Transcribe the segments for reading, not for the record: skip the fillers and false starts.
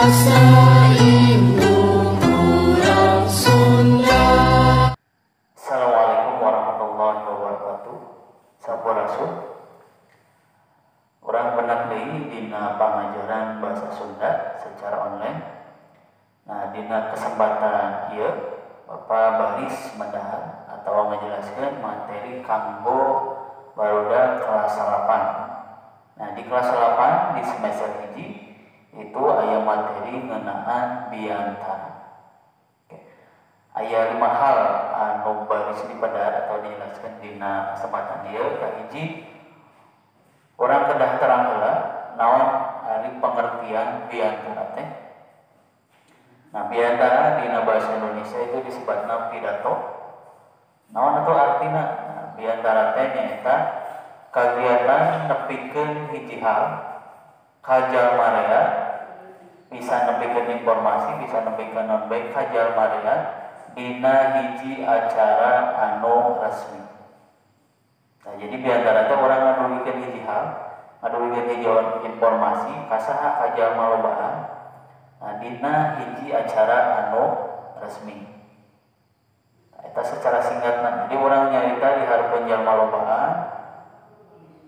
Assalamualaikum warahmatullahi wabarakatuh. Sampurasun. Urang benak deui dina pangajaran bahasa Sunda secara online. Nah, dina kesempatan ieu Bapak Baris Mendahar atau menjelaskan materi kanggo barudak kelas 8. Nah, di kelas 8 di semester 1 itu aya materi ngeunaan biantara. Aya 5 hal anu baris dipadar atau dijelaskan dina kesempatan ieu. Kahiji, urang kedah terang heula naon ari pengertian biantara teh. Nah, biantara dina bahasa Indonesia itu disebutna pidato. Naon atuh artina? Nah, biantara teh nyaeta kagiatan nepikeun hiji hal ka jalmarea, bisa nepikeun informasi, bisa nepikeun non baik ka jalmarea dina hiji acara anu resmi. Nah, jadi biantara teh urang ngadulikeun hiji hal, ngadulikeun hiji informasi ka saha ka jalma lobaan. Nah, dina hiji acara anu resmi. Nah, eta secara singkatna. Jadi urang nyarita di hareupeun jalma lobaan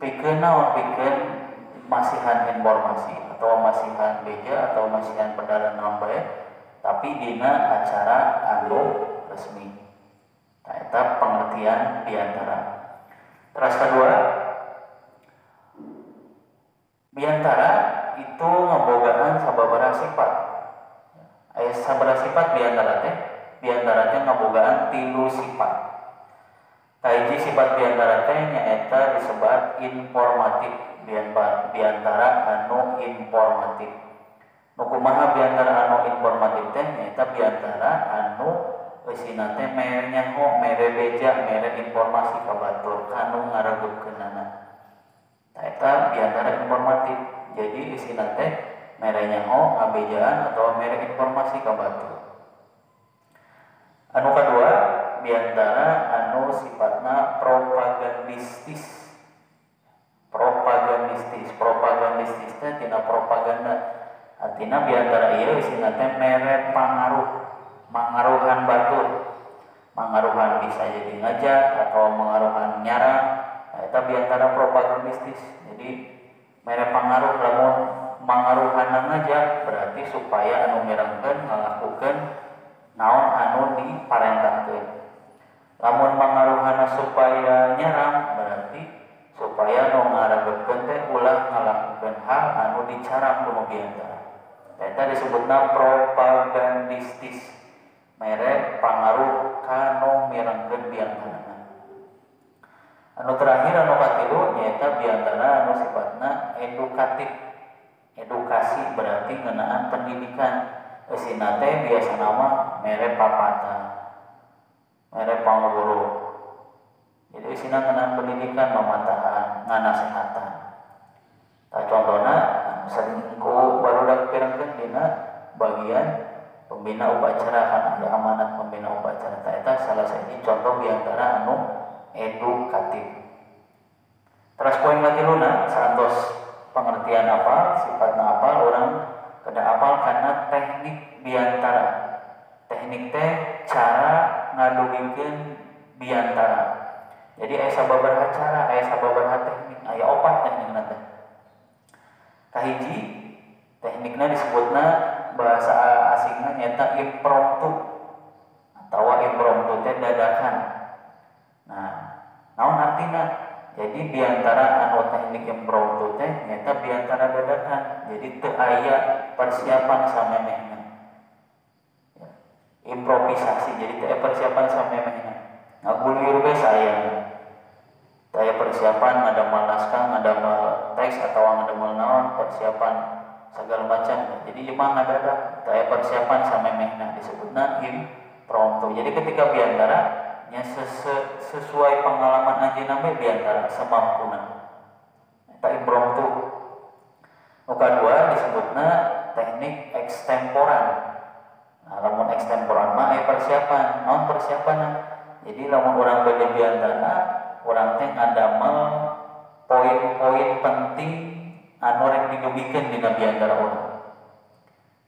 pikeun naon? Pikeun masihan informasi atau masihan beja atau masihan pedaran naon bae, tapi dina acara anu resmi. Nah, eta pengertian biantara. Terus kedua, biantara itu ngabogaan sababaraha sifat. Aya sabaraha sifat biantara teh? Biantara teh ngabogaan 3 sifat. Kahiji sifat biantara teh nyaeta disebut informatif. Biantara anu informatif. Nu kumaha biantara anu informatif teh? Nyaeta biantara anu eusina teh mere nyaho, mere beja, mere informasi ka batur kanu ngaregepkeunana. Nah, eta biantara informatif. Jadi eusina teh mere nyaho, ngabejaan atau mere informasi ka batur. Anu kadua, biantara anu sifatna propagandistis. Propagandistis teh tina propaganda. Artina biantara ieu isina teh mere mangaruhan batur. Mangaruhan bisa jadi ngajak atau mangaruhan nyarang. Nah, eta biantara propagandistis. Jadi mere pangaruh, lamun mangaruhan ngajak berarti supaya anu mirengkeun ngalakukeun naon anu diparentahkeun. Lamun mangaruhan supaya nyarang berarti supaya nu ngaregepkeun teh ulah ngalakukeun hal anu dicarang ku biantara. Eta disebutna propagandistis. Mere pangaruh kanu mirengkeun biantara. Anu terakhir anu katilu nyaeta biantara anu sifatna edukatif. Edukasi berarti ngeunaan pendidikan. Eusina teh biasana mah mere papatah, mere panguru. Jadi eusina ngeunaan pendidikan, mamatahan, nganasehatan. Tah contohna sering ku barudak pirengkeun dina bagian pembina upacara, kan ada amanat pembina upacara. Tah eta salah satu contoh biantara anu edukatif. Terus poin katiluna saantos pengertian apa, sifatna apa, orang kedah apal karena teknik biantara. Teknik teh cara ngadugikeun biantara. Jadi aya sababaraha cara, aya sababaraha teknik, aya 4 teknikna teh. Kahiji teknikna disebutna bahasa asingna nyaeta impromptu atawa impromptu teh dadakan. Nah, naon artina? Jadi biantara anu teknik impromptu teh nyaeta biantara dadakan. Jadi teu aya persiapan samemehna. Improvisasi, jadi teu aya persiapan samemehna. Ngaguluyur bae sayang. Teu aya persiapan ngadamel naskah, ngadamel teks atau ngadamel naon, persiapan segala macam. Jadi cuma ngadadak, teu aya persiapan samemehna, disebutna impromptu. Jadi ketika biantara nya sesuai pengalaman anjeunna bae biantara semampuna. Eta impromptu. Nu kadua disebutna teknik ekstemporan. Nah, lamun ekstemporan mah aya persiapan. Naon persiapanna? Jadi lamun urang bade biantara, urang teh ngadamel poin-poin penting anu rek didugikeun dina biantara urang.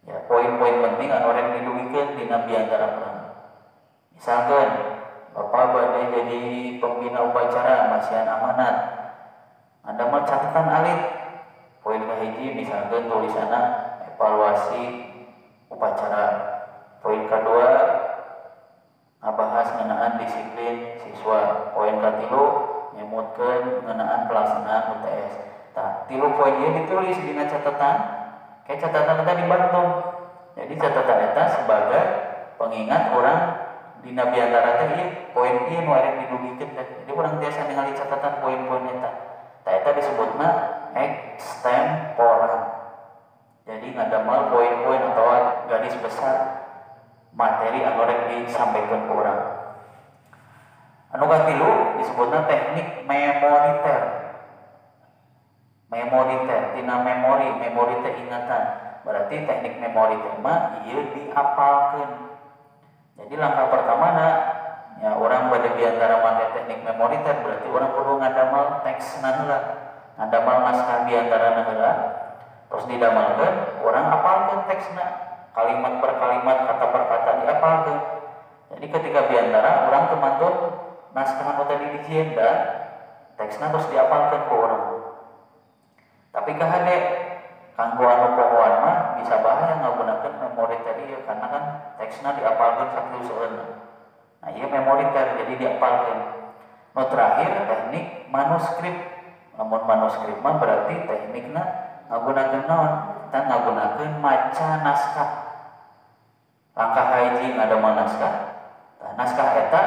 Ya, poin-poin penting anu rek didugikeun dina biantara urang. Misalkan Bapak badai jadi pembina upacara masihan amanat, Anda mah catatan alit. Poin kahiji misalkan tulisanna evaluasi upacara. Poin kedua ngabahas ngeunaan disiplin siswa. Poin katilu nyemutkeun ngeunaan pelaksanaan UTS. Tah, tilu poin ieu ditulis dina catatan, kayak catatan eta dibantu. Jadi catatan eta sebagai pengingat orang dina biantara teh ieu poin ieu nu arek didugikeun teh. Jadi urang tiasa ningali catatan poin-poin eta. Tah eta disebutna extempora. Jadi ngadamel poin-poin atau garis besar materi anu rek disampaikan ke urang. Anu katilu disebutna teknik memoriter. Memoriter tina memori teh ingatan. Berarti teknik memoriter mah ieu diapalkeun. Jadi langkah pertamana ya orang bade biantara make teknik memoriter berarti orang kudu ngadamel teksna heula. Ngadamel naskah biantara heula. Terus didamelkeun, orang apalkeun teksna. Kalimat per kalimat, kata per kata diapalkeun. Jadi ketika biantara orang teu mantun naskah anu tadi dijieun dan teksna terus diapalkeun ku urang. Tapi kahade kanggo anu pohoan mah bisa bahaya ngagunakeun memoriter ieu karena kan teksna diapalkeun sakeuseulna. Nah, ieu memoriter jadi diapalkeun. Nu terakhir teknik manuskrip. Lamun manuskrip mah berarti teknikna ngagunakeun naon? Kita ngagunakeun maca naskah. Langkah hiji ngadamel naskah. Tah naskah eta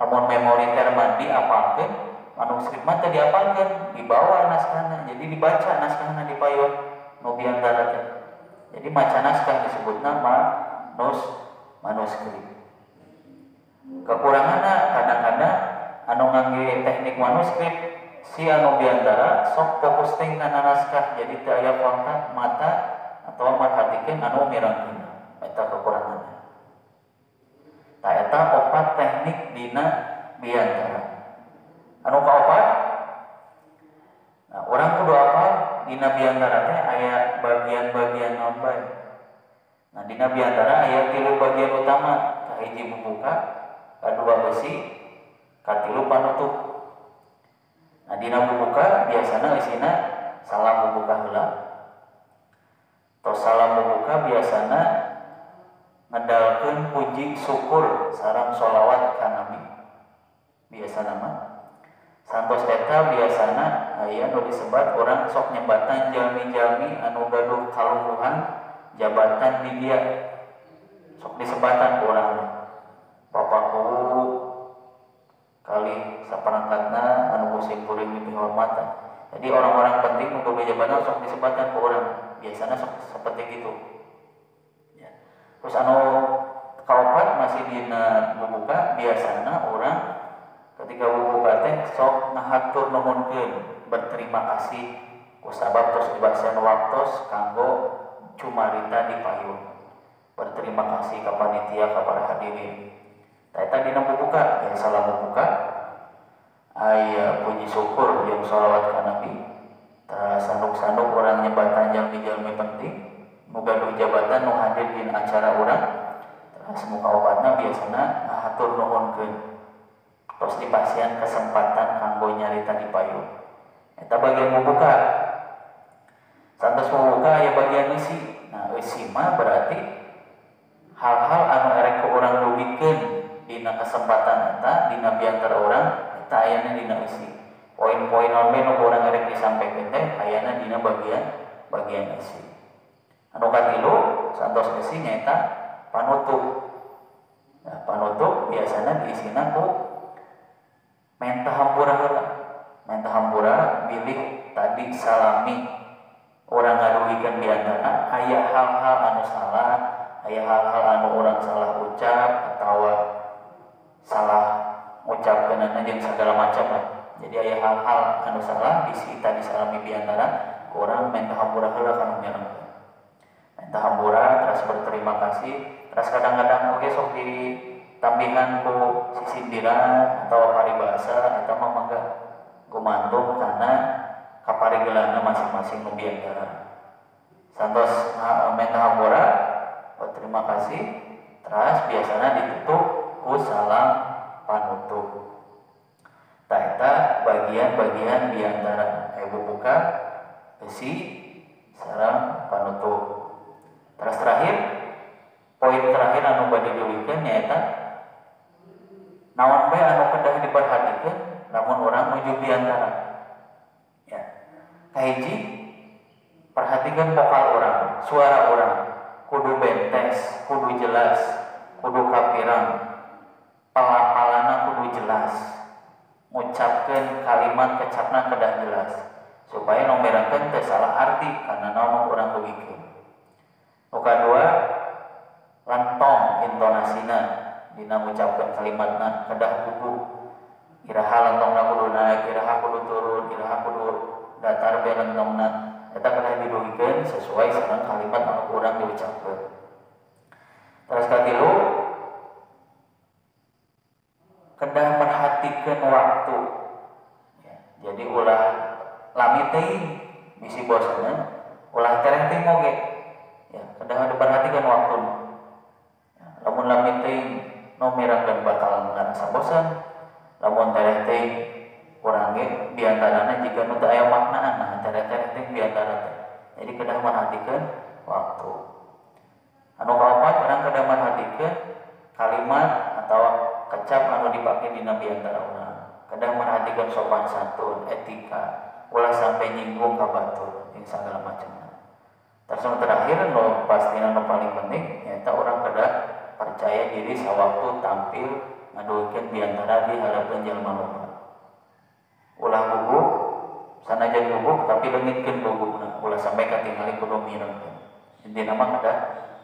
lamun memoriter mah diapalkeun, manuskrip mah teu diapalkeun, dibawa naskahna. Jadi dibaca naskahna di payun nu biantara teh. Jadi maca naskah disebutna manuskrip. Kekuranganna kadang-kadang anu ngangge teknik manuskrip si anu biantara sok fokus teh kana naskah, jadi teu aya kontak mata atau merhatikeun anu mirengkeun. Eta kekuranganna. Tah eta opat teknik dina biantara. Anu kaopat, nah, orang kudu apal dina biantara teh aya bagian-bagian naon bae. Nah, dina biantara aya 3 bagian utama, kahiji bubuka, kadua besi, katilu panutup. Nah, dina bubuka biasana isina salam bubuka heula. Tos salam bubuka biasana ngedalkeun puji syukur sareng sholawat ka Nabi. Biasana mah santos eta biasana aya nu disebat urang sok nyebatan jalmi-jalmi anu gaduh kalungguhan jabatan di dia. Sok disebatan ku urang Bapakku kali saperangkatna anu kusing kuring dihormatan. Jadi orang-orang penting nu gawe jabatan sok disebatan ku urang. Biasana sok seperti gitu. Ya. Terus anu kaopat masih dina bubuka biasana urang ketika bubuka teh sok ngahatur nuhunkeun berterima kasih kusabab terus dibahaskeun waktos kanggo cumarita di payun. Berterima kasih ka panitia ka para hadirin. Tah eta dina bubuka aya salam bubuka, aya puji syukur jeung sholawat ka Nabi. Tah sanduk-sanduk urang nyebatan jalmi-jalmi penting nu gaduh jabatan nu hadir dina acara urang. Terus muka obatna biasana ngahatur nuhunkeun. Terus dipasihan kesempatan kanggo nyarita di payun. Eta bagian bubuka. Santos bubuka aya bagian isi. Nah, isi mah berarti hal-hal anu erek ku urang dugikeun dina kesempatan eta dina biantara urang eta ayana dina isi. Poin-poin naon bae nu urang erek disampaikeun teh ayana dina bagian isi. Anu katilu santos isi nyaeta panutup. Nah, panutup biasana diisina ku menta hampura heula. Menta hampura bilih tadi salami urang ngadugikeun biantara aya hal-hal anu salah, aya hal-hal anu urang salah ucap atawa salah ngucapkeunna jeung segala macam lah. Jadi aya hal-hal anu salah bisi tadi salami biantara urang menta hampura heula kana mirengkeun. Menta hampura terus berterima kasih, terus kadang-kadang oge sok ditambihan ku sisindiran atau paribasa eta mah mangga gumantung kana kaparigeulana masing-masing nu biantara. Santos menta hampura terima kasih, terus biasanya ditutup ku salam panutup. Eta bagian-bagian diantara buka besi sareng panutup. Terus terakhir, poin terakhir anu bade diulikeun nyaeta naon bae anu kedah diperhatikeun lamun urang nuju diantara. Ya. Kahiji, perhatikan vokal orang, suara orang, kudu bentes, kudu jelas, kudu kapirang, palapalana kudu jelas, ngucapkeun kalimat kecapna kedah jelas, supaya nomerakeun teu salah arti karena naon urang dugikeun. Nu kadua, lantong intonasina dina ngucapkeun kalimatna kedah kudu iraha lantongna kudu naek, iraha kudu turun, iraha kudu datar bae lantongna. Eta kedah diduhikeun sesuai sareng kalimat anu urang diucapkeun. Terus katilu, kedah merhatikeun waktu. Ya, jadi ulah lami teuing bisi bosanna, ulah tereh teuing oge. Ya, kedah diperhatikeun waktuna. Ya, lamun lami teuing nu mirangkeun bakal ngarasa bosan, lamun tereh teuing urang ge diantarana jika nu teu aya maknaan, nah tereh-tereh teh diantara. Jadi kedah merhatikeun waktu. Anu kaopat urang kedah merhatikeun kalimat atau kecap anu dipake dina diantara urang. Kedah merhatikeun sopan santun, etika, ulah sampai nyinggung ka batur jeung sagala macamna. Terus anu terakhir nu pastina nu paling penting nyaeta urang kedah percaya diri sawaktu tampil ngaduhikeun diantara di harapan jalma loba. Ulah guguk, sanajan guguk tapi leungitkeun gugukna, ulah sampai katingali kudu mirengkeun. Intina mah kada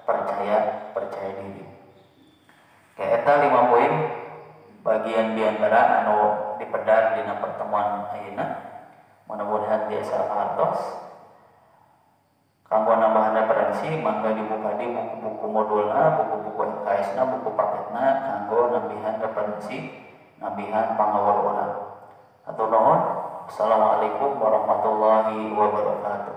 percaya diri. Kayak eta 5 poin bagian diantara anu dipedar dina pertemuan ayeuna. Mudah-mudahan biasa kahartos. Kanggo nambahan referensi mangga dibuka di buku-buku modulna, buku-buku LKS-na, buku paketna kanggo nambihan referensi, nambihan pangawal urang. Atur nuhun. Assalamualaikum warahmatullahi wabarakatuh.